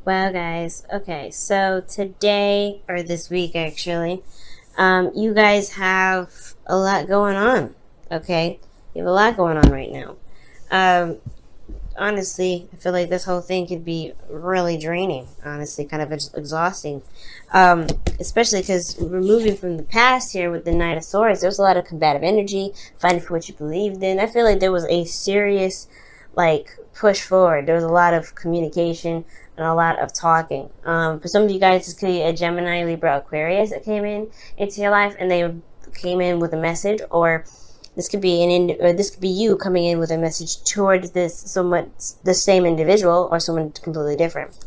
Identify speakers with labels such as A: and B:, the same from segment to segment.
A: Well, guys, okay, so today, or this week actually, you guys have a lot going on, okay? You have a lot going on right now. Um, Honestly, I feel like this whole thing could be really draining, honestly, kind of exhausting. Especially because we're moving from the past here with the Knight of Swords. There's a lot of combative energy, fighting for what you believed in. I feel like there was a serious, push forward. There was a lot of communication and a lot of talking. For some of you guys, this could be a Gemini, Libra, Aquarius that came into your life, and they came in with a message, or this could be this could be you coming in with a message towards the same individual or someone completely different.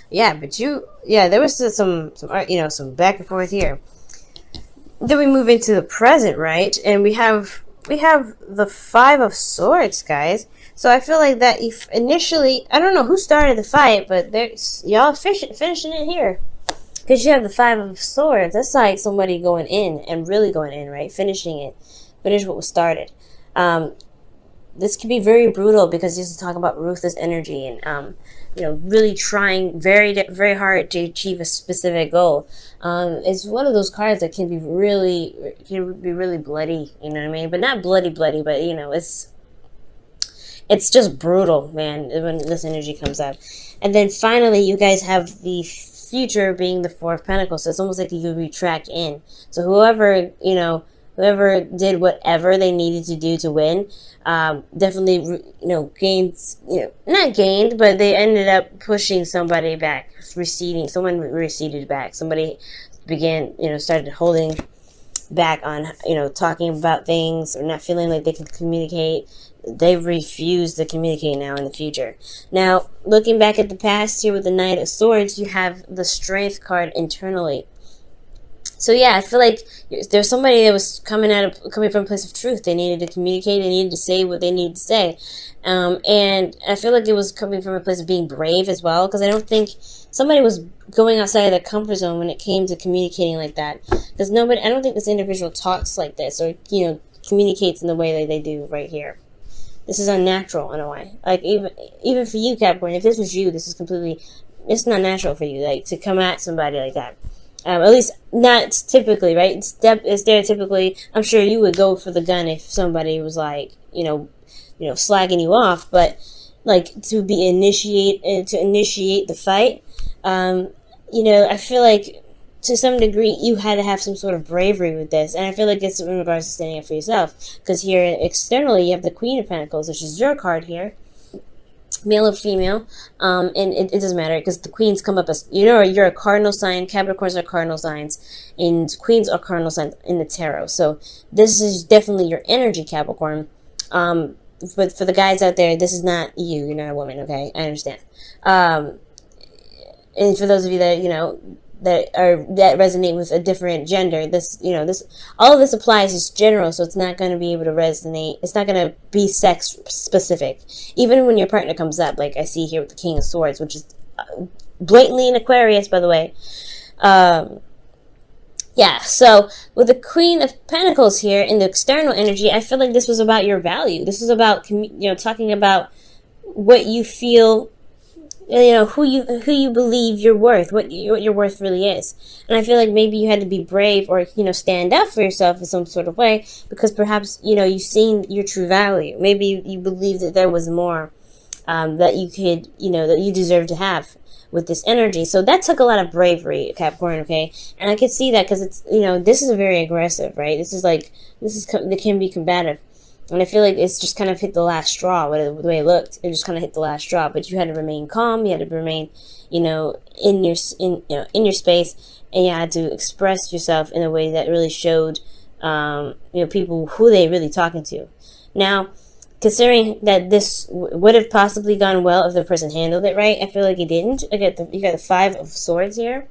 A: Yeah, but there was some back and forth here. Then we move into the present, right? And we have the Five of Swords, guys. So I feel like that if initially, I don't know who started the fight, but y'all finishing it here. Because you have the Five of Swords. That's like somebody going in and really going in, right? Finish what was started. This can be very brutal because this is talking about ruthless energy and really trying very very hard to achieve a specific goal. It's one of those cards that can be really bloody, you know what I mean? But not bloody, but it's just brutal, man, when this energy comes up. And then finally, you guys have the future being the Four of Pentacles. So it's almost like you retract in. So whoever did whatever they needed to do to win, definitely, gained, not gained, but they ended up pushing somebody back, someone receded back. Somebody started holding back on, talking about things or not feeling like they can communicate. They refuse to communicate now in the future. Now, looking back at the past here with the Knight of Swords, you have the Strength card internally. So yeah, I feel like there's somebody that was coming from a place of truth. They needed to communicate. They needed to say what they needed to say. And I feel like it was coming from a place of being brave as well, because I don't think somebody was going outside of their comfort zone when it came to communicating like that. Because I don't think this individual talks like this or, communicates in the way that they do right here. This is unnatural in a way. Like, even for you, Capricorn, if this was you, it's not natural for you, like, to come at somebody like that. At least not typically, right? Stereotypically, I'm sure you would go for the gun if somebody was like, slagging you off. But like to initiate the fight, I feel like to some degree you had to have some sort of bravery with this, and I feel like it's in regards to standing up for yourself. Because here externally you have the Queen of Pentacles, which is your card here. Male or female, and it doesn't matter because the queens come up as you're a cardinal sign. Capricorns are cardinal signs, and queens are cardinal signs in the tarot. So this is definitely your energy, Capricorn. But for the guys out there, this is not you. You're not a woman, okay? I understand. And for those of you that that resonate with a different gender, all of this applies as general, so it's not going to be able to resonate. It's not going to be sex specific, even when your partner comes up, like I see here with the King of Swords, which is blatantly an Aquarius, by the way. So with the Queen of Pentacles here in the external energy, I feel like this was about your value. This is about talking about what you feel. Who you believe you're worth, what your worth really is. And I feel like maybe you had to be brave or, stand up for yourself in some sort of way because perhaps, you've seen your true value. Maybe you believe that there was more that you could, that you deserve to have with this energy. So that took a lot of bravery, Capricorn, okay? And I could see that because it's, this is very aggressive, right? It can be combative. And I feel like it's just kind of hit the last straw. The way it looked, it just kind of hit the last straw. But you had to remain calm. You had to remain, in your space, and you had to express yourself in a way that really showed, people who they really talking to. Now, considering that this would have possibly gone well if the person handled it right, I feel like it didn't. You got the Five of Swords here.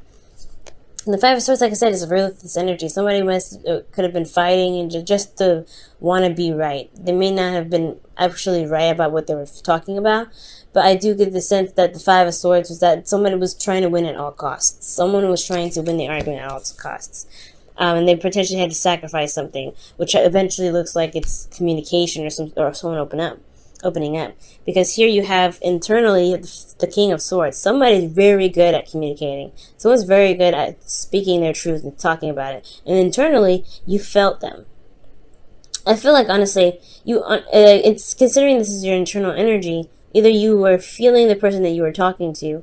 A: And the Five of Swords, like I said, is a ruthless energy. Somebody could have been fighting and just to want to be right. They may not have been actually right about what they were talking about, but I do get the sense that the Five of Swords was that somebody was trying to win at all costs. Someone was trying to win the argument at all costs. And they potentially had to sacrifice something, which eventually looks like it's communication or someone open up. opening up, because here you have internally the King of Swords. Somebody's very good at communicating. Someone's very good at speaking their truth and talking about it. And internally, you felt them. I feel like, honestly, it's considering this is your internal energy. Either you were feeling the person that you were talking to,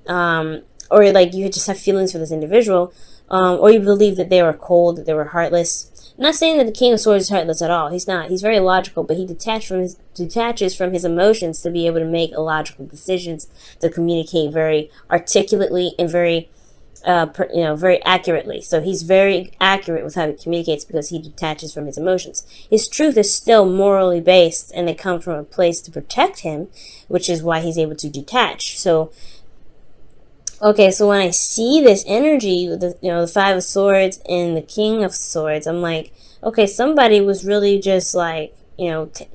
A: or like you just have feelings for this individual, or you believe that they were cold, that they were heartless. I'm not saying that the King of Swords is heartless at all. He's not. He's very logical, but he detaches from his emotions to be able to make logical decisions, to communicate very articulately and very, very accurately. So he's very accurate with how he communicates because he detaches from his emotions. His truth is still morally based, and they come from a place to protect him, which is why he's able to detach. So, okay, so when I see this energy with the Five of Swords and the King of Swords, I'm like, okay, somebody was really just like,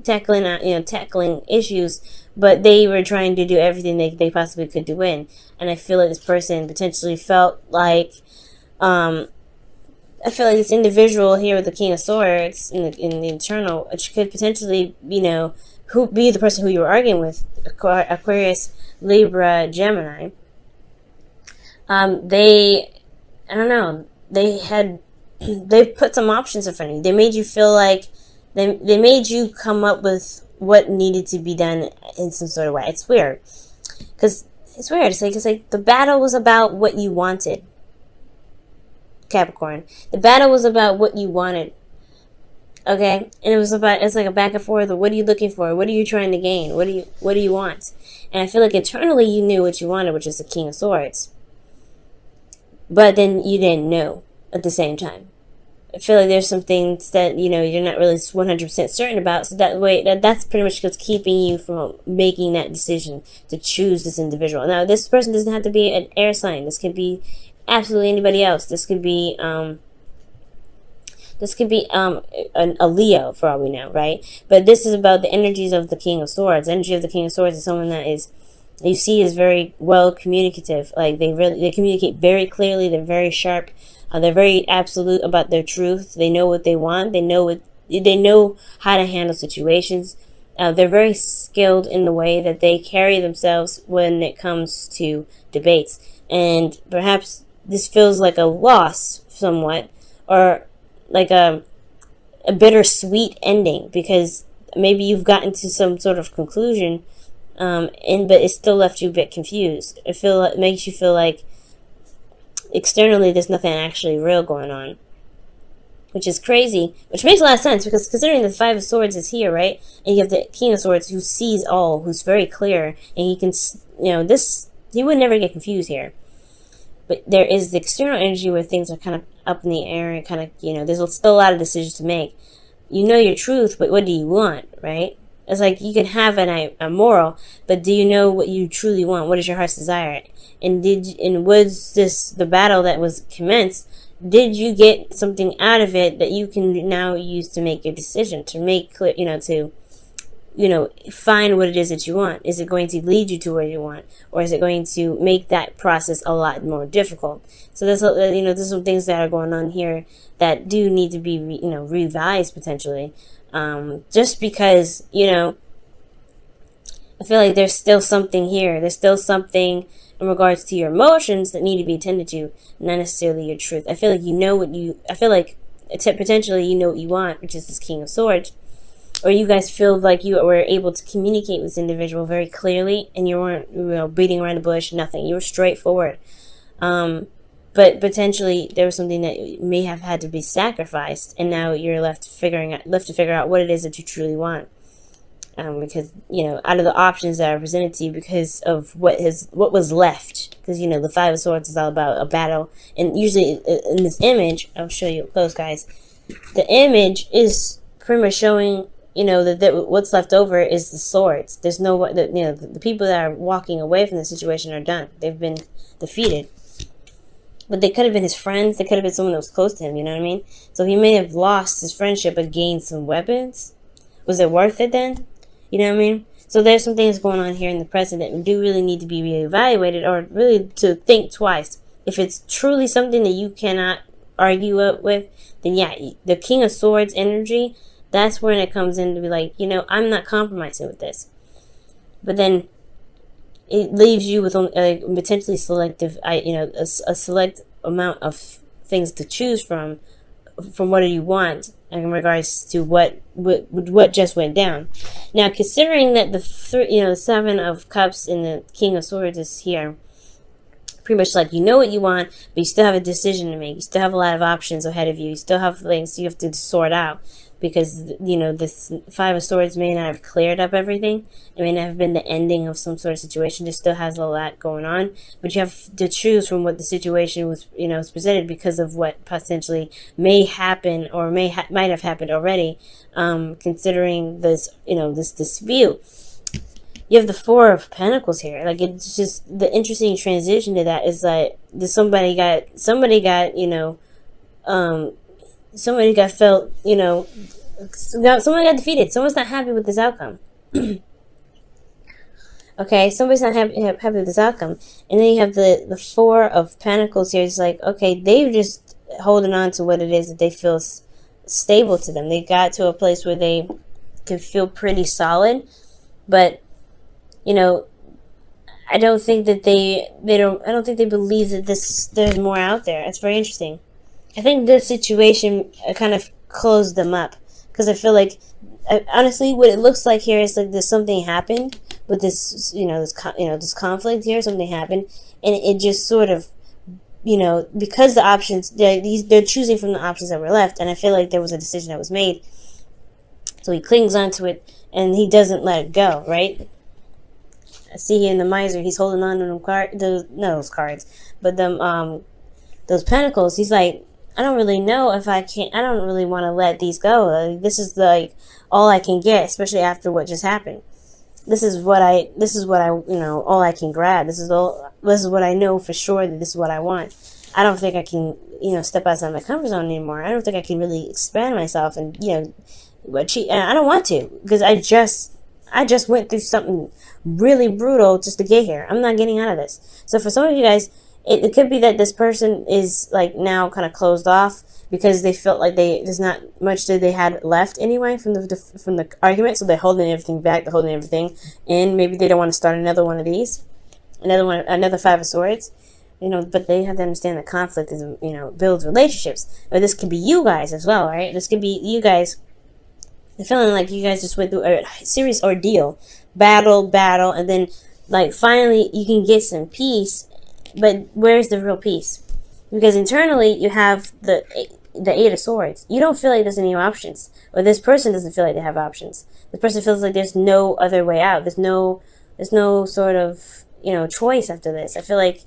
A: tackling issues, but they were trying to do everything they possibly could to win. And I feel like this person potentially felt like, I feel like this individual here with the King of Swords in the internal, which could potentially, who be the person who you were arguing with, Aquarius, Libra, Gemini. They put some options in front of you. They made you feel like they made you come up with what needed to be done in some sort of way. It's weird. Because it's weird. It's like the battle was about what you wanted, Capricorn. The battle was about what you wanted. Okay? And it's like a back and forth of what are you looking for? What are you trying to gain? What do you want? And I feel like internally you knew what you wanted, which is the King of Swords. But then you didn't know at the same time. I feel like there's some things that, you're not really 100% certain about. So that's pretty much what's keeping you from making that decision to choose this individual. Now, this person doesn't have to be an air sign. This could be absolutely anybody else. This could be a Leo, for all we know, right? But this is about the energies of the King of Swords. The energy of the King of Swords is someone that you see is very well communicative. Like they communicate very clearly. They're very sharp. They're very absolute about their truth. They know what they want. They know how to handle situations. They're very skilled in the way that they carry themselves when it comes to debates. And perhaps this feels like a loss somewhat, or like a bittersweet ending, because maybe you've gotten to some sort of conclusion, but it still left you a bit confused. It makes you feel like externally there's nothing actually real going on, which is crazy, which makes a lot of sense, because considering the Five of Swords is here, right? And you have the King of Swords who sees all, who's very clear, and he can, he would never get confused here. But there is the external energy where things are kind of up in the air, and kind of, there's still a lot of decisions to make. You know your truth, but what do you want, right? It's like you can have a moral, but do you know what you truly want? What is your heart's desire? And was this the battle that was commenced? Did you get something out of it that you can now use to make your decision, to make clear, find what it is that you want? Is it going to lead you to where you want, or is it going to make that process a lot more difficult? So there's some things that are going on here that do need to be revised potentially. Just because, I feel like there's still something here. There's still something in regards to your emotions that need to be attended to, not necessarily your truth. I feel like potentially you know what you want, which is this King of Swords. Or you guys feel like you were able to communicate with this individual very clearly, and you weren't beating around the bush, nothing. You were straightforward. But potentially there was something that may have had to be sacrificed, and now you're left to figure out what it is that you truly want. Because out of the options that are presented to you, because of what was left, because the Five of Swords is all about a battle, and usually in this image, I'll show you up close, guys. The image is pretty much showing that what's left over is the swords. There's the people that are walking away from the situation are done. They've been defeated. But they could have been his friends. They could have been someone that was close to him, you know what I mean? So he may have lost his friendship but gained some weapons. Was it worth it then? You know what I mean? So there's some things going on here in the present that do really need to be reevaluated, or really to think twice. If it's truly something that you cannot argue with, then yeah, the King of Swords energy That's when it comes in to be like, you know, I'm not compromising with this. But then it leaves you with a potentially selective, a select amount of things to choose from what do you want in regards to what just went down. Now, considering that the Seven of Cups and the King of Swords is here, pretty much like you know what you want, but you still have a decision to make. You still have a lot of options ahead of you. You still have things you have to sort out, because this Five of Swords may not have cleared up everything. It may not have been the ending of some sort of situation. It still has a lot going on, but you have to choose from what the situation was, was presented, because of what potentially may happen or might have happened already. Considering this, this view. You have the Four of Pentacles here. Like, it's just the interesting transition to that is that somebody got somebody got defeated. Someone's not happy with this outcome. Okay, somebody's not happy with this outcome. And then you have the Four of Pentacles here. It's like, okay, they're just holding on to what it is that they feel stable to them. They got to a place where they can feel pretty solid, but I don't think that I don't think they believe that there's more out there. It's very interesting. I think this situation kind of closed them up, because I feel like, honestly, what it looks like here is like there's something happened with this, this conflict here. Something happened, and it just sort of, because the options they're choosing from the options that were left, and I feel like there was a decision that was made, so he clings onto it and he doesn't let it go, right? I see here in the Miser, he's holding on to those cards, but those Pentacles. He's like, I don't really know if I can. I don't really want to let these go. This is all I can get, especially after what just happened. This is what I all I can grab. This is what I know for sure that this is what I want. I don't think I can, step outside my comfort zone anymore. I don't think I can really expand myself and, achieve. And I don't want to, because I just went through something really brutal just to get here. I'm not getting out of this. So for some of you guys, it could be that this person is like now kind of closed off, because they felt like there's not much that they had left anyway from the argument. So they're holding everything back. They're holding everything in. Maybe they don't want to start another one of these, another Five of Swords. But they have to understand that conflict is, builds relationships. Or this could be you guys as well, right? This could be you guys. The feeling like you guys just went through a serious ordeal, battle, and then like finally you can get some peace. But where's the real peace? Because internally you have the Eight of Swords. You don't feel like there's any options, or this person doesn't feel like they have options. This person feels like there's no other way out. There's no sort of choice after this. I feel like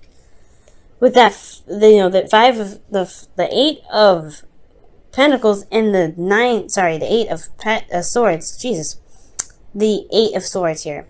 A: with that the Eight of Pentacles and the Eight of Swords. Jesus, the Eight of Swords here.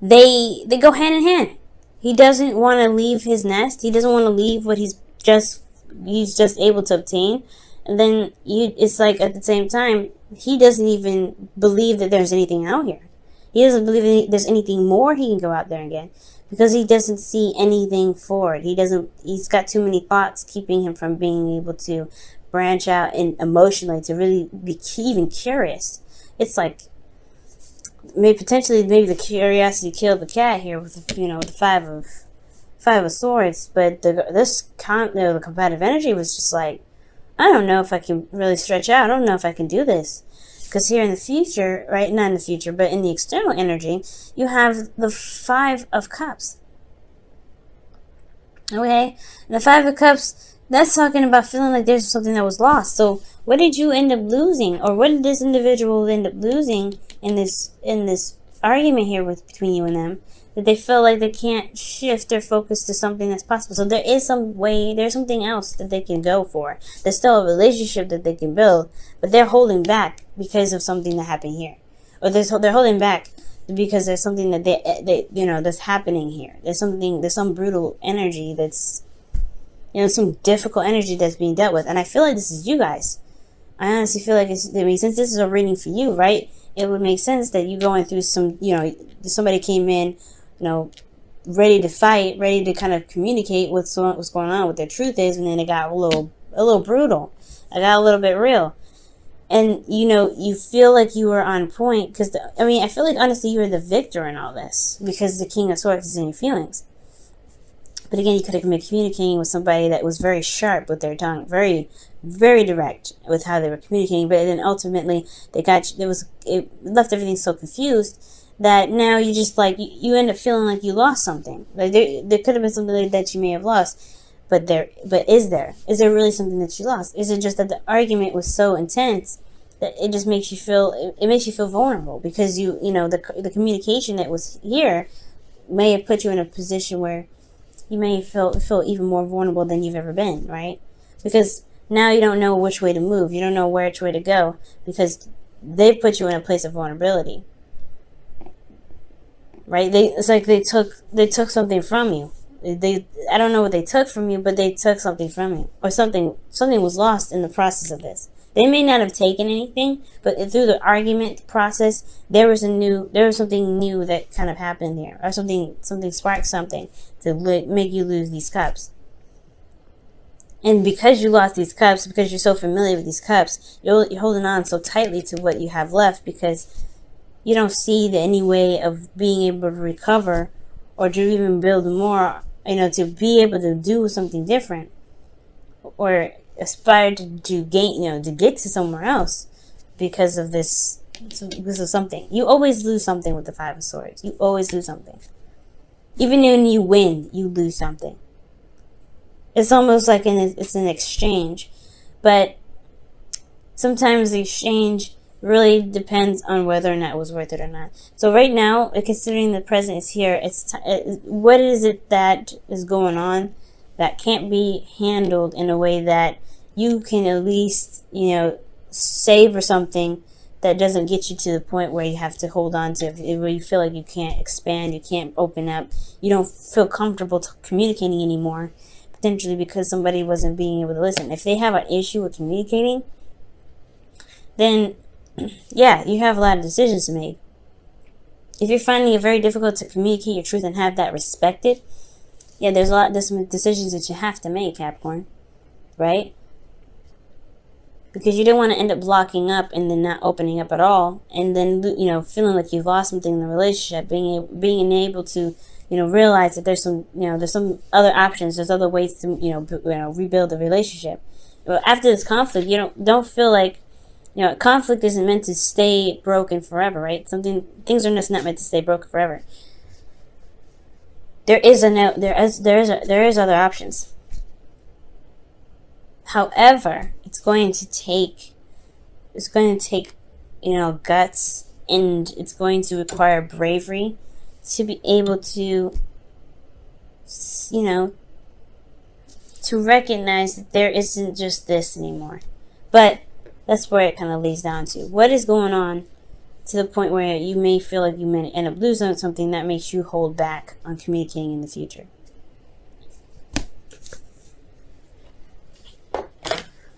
A: They go hand in hand. He doesn't want to leave his nest. He doesn't want to leave what he's just able to obtain. And then it's like at the same time, he doesn't even believe that there's anything out here. He doesn't believe that there's anything more he can go out there and get, because he doesn't see anything forward. He's got too many thoughts keeping him from being able to branch out and emotionally to really be even curious. It's like maybe the curiosity killed the cat here with the Five of Swords, but the combative energy was just like, I don't know if I can really stretch out. I don't know if I can do this, because here in the future, right? Not in the future, but in the external energy, you have the Five of Cups. Okay, and the Five of Cups. That's talking about feeling like there's something that was lost. So what did you end up losing, or what did this individual end up losing in this argument here between you and them, that they feel like they can't shift their focus to something that's possible? So there's something else that they can go for. There's still a relationship that they can build, but they're holding back because of something that happened here, or they're holding back because there's something that they that's happening here. There's some brutal energy that's, some difficult energy that's being dealt with. And I feel like this is you guys. I honestly feel like since this is a reading for you, right, it would make sense that you going through some, somebody came in, ready to fight, ready to kind of communicate what's going on, what their truth is, and then it got a little brutal. It got a little bit real. And, you know, you feel like you were on point. Because, I mean, I feel like, honestly, you were the victor in all this. Because the King of Swords is in your feelings. But again, you could have been communicating with somebody that was very sharp with their tongue. Very, very direct with how they were communicating. But then ultimately, it left everything so confused that now you just, like, you end up feeling like you lost something. Like, there could have been something like that you may have lost. But is there really something that you lost? Is it just that the argument was so intense that it just makes you feel, it makes you feel vulnerable, because you know, the communication that was here may have put you in a position where you may feel even more vulnerable than you've ever been, right? Because now you don't know which way to move. You don't know which way to go, because they've put you in a place of vulnerability, right? It's like they took something from you. I don't know what they took from you, but they took something from you, or something was lost in the process of this. They may not have taken anything, but through the argument process, there was something new that kind of happened there, or something sparked something to make you lose these cups. And because you lost these cups, because you're so familiar with these cups, you're holding on so tightly to what you have left, because you don't see any way of being able to recover or to even build more, you know, to be able to do something different or aspire to gain, you know, to get to somewhere else because of this, because of something. You always lose something with the Five of Swords. You always lose something. Even when you win, you lose something. It's almost like it's an exchange, but sometimes the exchange really depends on whether or not it was worth it or not. So right now, considering the present is here, what is it that is going on that can't be handled in a way that you can at least, you know, savor something that doesn't get you to the point where you have to hold on to, where you feel like you can't expand, you can't open up, you don't feel comfortable communicating anymore, potentially because somebody wasn't being able to listen. If they have an issue with communicating, then yeah, you have a lot of decisions to make. If you're finding it very difficult to communicate your truth and have that respected, yeah, there's some decisions that you have to make, Capricorn, right? Because you don't want to end up blocking up and then not opening up at all, and then, you know, feeling like you've lost something in the relationship. Being able to, you know, realize that there's some other options, there's other ways to, you know, rebuild the relationship. But after this conflict, you don't feel like, you know, conflict isn't meant to stay broken forever, right? Things are just not meant to stay broken forever. There is other options. However, it's going to take, you know, guts, and it's going to require bravery to be able to, you know, to recognize that there isn't just this anymore. But that's where it kind of leads down to. What is going on to the point where you may feel like you may end up losing something that makes you hold back on communicating in the future?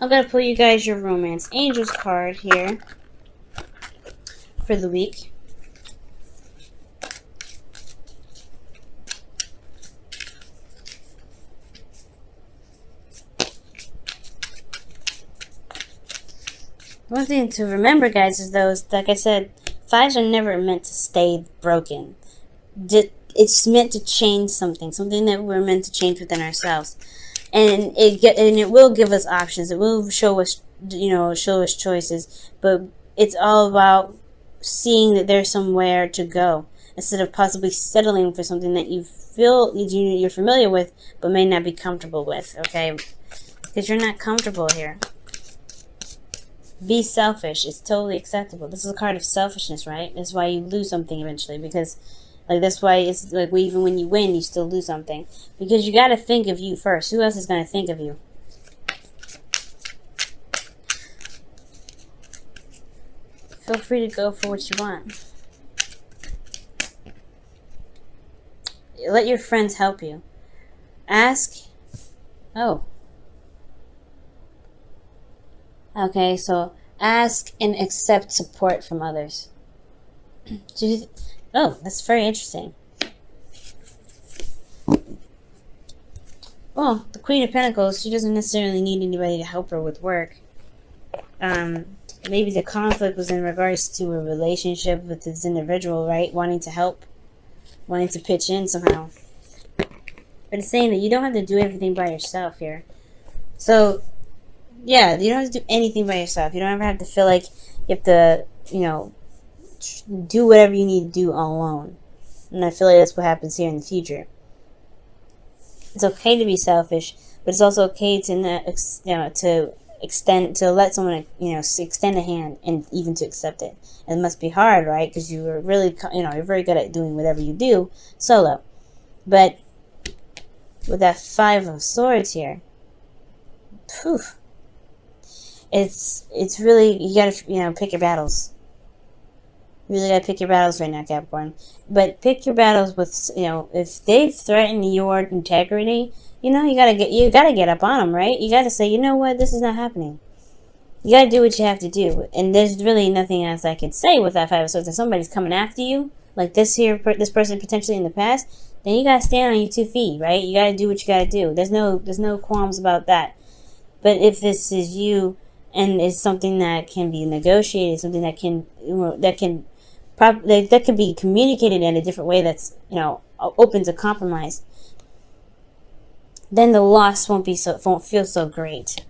A: I'm going to pull you guys your Romance Angels card here for the week. One thing to remember, guys, is those, like I said, fives are never meant to stay broken. It's meant to change something that we're meant to change within ourselves, and it will give us options. It will show us, you know, choices. But it's all about seeing that there's somewhere to go, instead of possibly settling for something that you feel you're familiar with, but may not be comfortable with. Okay, because you're not comfortable here. Be selfish. It's totally acceptable. This is a card of selfishness, right? That's why you lose something eventually, because, like, that's why it's like, even when you win, you still lose something, because you got to think of you first. Who else is going to think of you? Feel free to go for what you want. Let your friends help you. Ask. Oh. Okay, so ask and accept support from others. Oh, that's very interesting. Well, the Queen of Pentacles, she doesn't necessarily need anybody to help her with work. Maybe the conflict was in regards to a relationship with this individual, right? Wanting to help, wanting to pitch in somehow. But it's saying that you don't have to do everything by yourself here. So, yeah, you don't have to do anything by yourself. You don't ever have to feel like you have to, you know, do whatever you need to do all alone. And I feel like that's what happens here in the future. It's okay to be selfish, but it's also okay to, to extend, to let someone, extend a hand and even to accept it. And it must be hard, right? Because you are really, you're very good at doing whatever you do solo. But with that 5 of Swords here, whew, it's really, you gotta, pick your battles. You really gotta pick your battles right now, Capricorn. But pick your battles with, if they threaten your integrity, you gotta get up on them, right? You gotta say, you know what, this is not happening. You gotta do what you have to do. And there's really nothing else I can say with that 5 of Swords. If somebody's coming after you, like this person potentially in the past, then you gotta stand on your 2 feet, right? You gotta do what you gotta do. There's no qualms about that. But if this is you and it's something that can be negotiated, something that can be communicated in a different way that's, open to compromise, then the loss won't feel so great.